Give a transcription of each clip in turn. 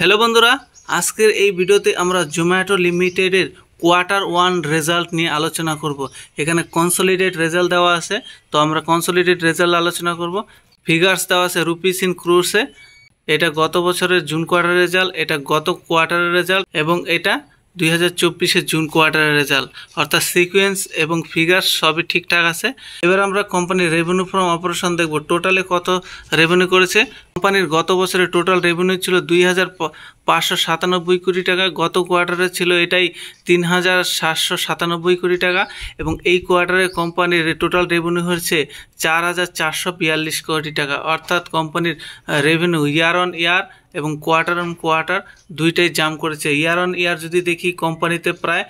Hello বন্ধুরা, আজকের এই ভিডিওতে আমরা জোম্যাটো লিমিটেডের কোয়ার্টার ওয়ান রেজাল্ট নিয়ে আলোচনা করব। এখানে কনসলিডেট রেজাল্ট দেওয়া আছে, তো আমরা কনসলিডেট রেজাল্ট আলোচনা করব। ফিগার্স দেওয়া আছে রুপিস ইন ক্রোর্সে। এটা গত বছরের জুন কোয়ার্টারের রেজাল্ট, এটা গত কোয়ার্টারের রেজাল্ট এবং এটা 2024-এর জুন কোয়ার্টারের রেজাল্ট, অর্থাৎ সিকোয়েন্স এবং ফিগার সবই ঠিকঠাক আছে। এবার আমরা কোম্পানির রেভিনিউ ফ্রম অপারেশন দেখব। টোটালে কত রেভিনিউ করেছে। কোম্পানির গত বছরের টোটাল রেভিনিউ ছিল 2,597 কোটি টাকা। গত কোয়ার্টারে ছিল এটাই 3,797 কোটি টাকা এবং এই কোয়ার্টারে কোম্পানির টোটাল রেভিনিউ হয়েছে 4,442 কোটি টাকা। অর্থাৎ কোম্পানির রেভিনিউ ইয়ার অন ইয়ার এবং কোয়ার্টার অন কোয়ার্টার দুইটাই জাম্প করেছে। ইয়ার অন ইয়ার যদি দেখি কোম্পানিতে প্রায়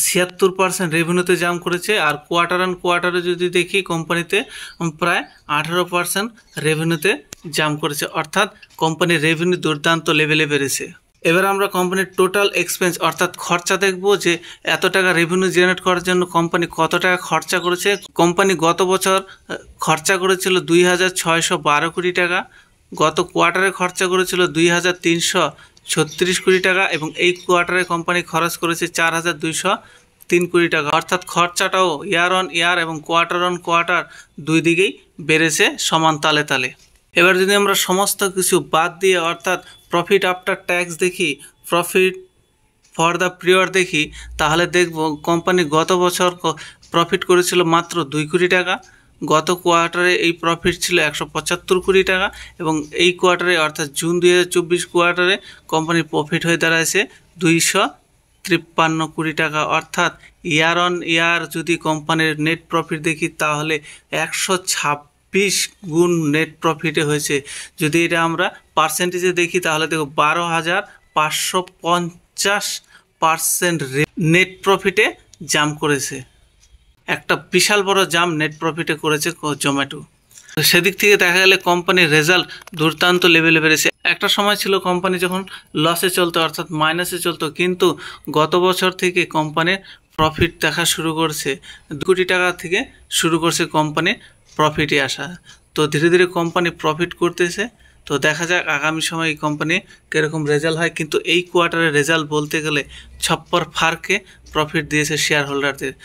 76% রেভিনিউতে জাম্প করেছে, আর কোয়ার্টার অন কোয়ার্টারে যদি দেখি কোম্পানিতে প্রায় 18% রেভিনিউতে জাম্প করেছে। অর্থাৎ কোম্পানির রেভিনিউ দুর্দান্ত লেভেলে বেড়েছে। এবার আমরা কোম্পানির টোটাল এক্সপেন্স অর্থাৎ খরচা দেখব যে এত টাকা রেভিনিউ জেনারেট করার জন্য কোম্পানি কত টাকা খরচা করেছে। কোম্পানি গত বছর খরচা করেছিল 2,612 কোটি টাকা, গত কোয়ার্টারে খরচা করেছিল 2,336 কোটি টাকা এবং এই কোয়ার্টারে কোম্পানি খরচ করেছে 4,203 কোটি টাকা। অর্থাৎ খরচাটাও ইয়ার অন ইয়ার এবং কোয়ার্টার অন কোয়ার্টার দুই দিকেই বেড়েছে সমান তালে তালে। এবার যদি আমরা সমস্ত কিছু বাদ দিয়ে অর্থাৎ প্রফিট আফটার ট্যাক্স দেখি, প্রফিট ফর দ্য পিরিয়ড দেখি, তাহলে দেখব কোম্পানি গত বছর প্রফিট করেছিল মাত্র 2 কোটি টাকা। গত কোয়ার্টারে এই প্রফিট ছিল 175 কোটি টাকা এবং এই কোয়ার্টারে অর্থাৎ জুন 2024 কোয়ার্টারে কোম্পানির প্রফিট হয়ে দাঁড়াইছে 253 কোটি টাকা। অর্থাৎ ইয়ার অন ইয়ার যদি কোম্পানির নেট প্রফিট দেখি তাহলে 126 গুণ নেট প্রফিটে হয়েছে। যদি এটা আমরা পার্সেন্টেজে দেখি তাহলে দেখো 12,550% নেট প্রফিটে জাম্প করেছে। একটা বিশাল বড় জাম্প নেট প্রফিটে করেছে জোম্যাটো। সেদিক থেকে দেখা গেলে কোম্পানির রেজাল্ট দুর্দান্ত লেভেলে বেড়েছে। একটা সময় ছিল কোম্পানি যখন লসে চলতো অর্থাৎ মাইনাসে চলতো, কিন্তু গত বছর থেকে কোম্পানির প্রফিট দেখা শুরু করছে। 2 কোটি টাকা থেকে শুরু করছে কোম্পানির প্রফিটে আসা। তো ধীরে ধীরে কোম্পানি প্রফিট করতেছে। তো দেখা যাক আগামী সময় এই কোম্পানি কীরকম রেজাল্ট হয়। কিন্তু এই কোয়ার্টারের রেজাল্ট বলতে গেলে ছপ্পর ফারকে প্রফিট দিয়েছে শেয়ার হোল্ডারদের।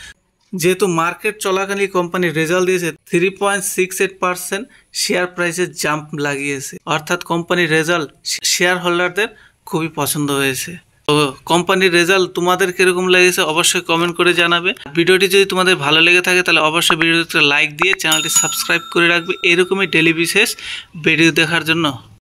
যেহেতু মার্কেট চলাকালীন কোম্পানির রেজাল্ট দিয়েছে 3.68% শেয়ার প্রাইসের জাম্প লাগিয়েছে। অর্থাৎ কোম্পানির রেজাল্ট শেয়ার হোল্ডারদের খুবই পছন্দ হয়েছে। তো কোম্পানির রেজাল্ট তোমাদের কীরকম লেগেছে অবশ্যই কমেন্ট করে জানাবে। ভিডিওটি যদি তোমাদের ভালো লেগে থাকে তাহলে অবশ্যই ভিডিওতে লাইক দিয়ে চ্যানেলটি সাবস্ক্রাইব করে রাখবে এরকমই ডেইলি বিশেষ ভিডিও দেখার জন্য।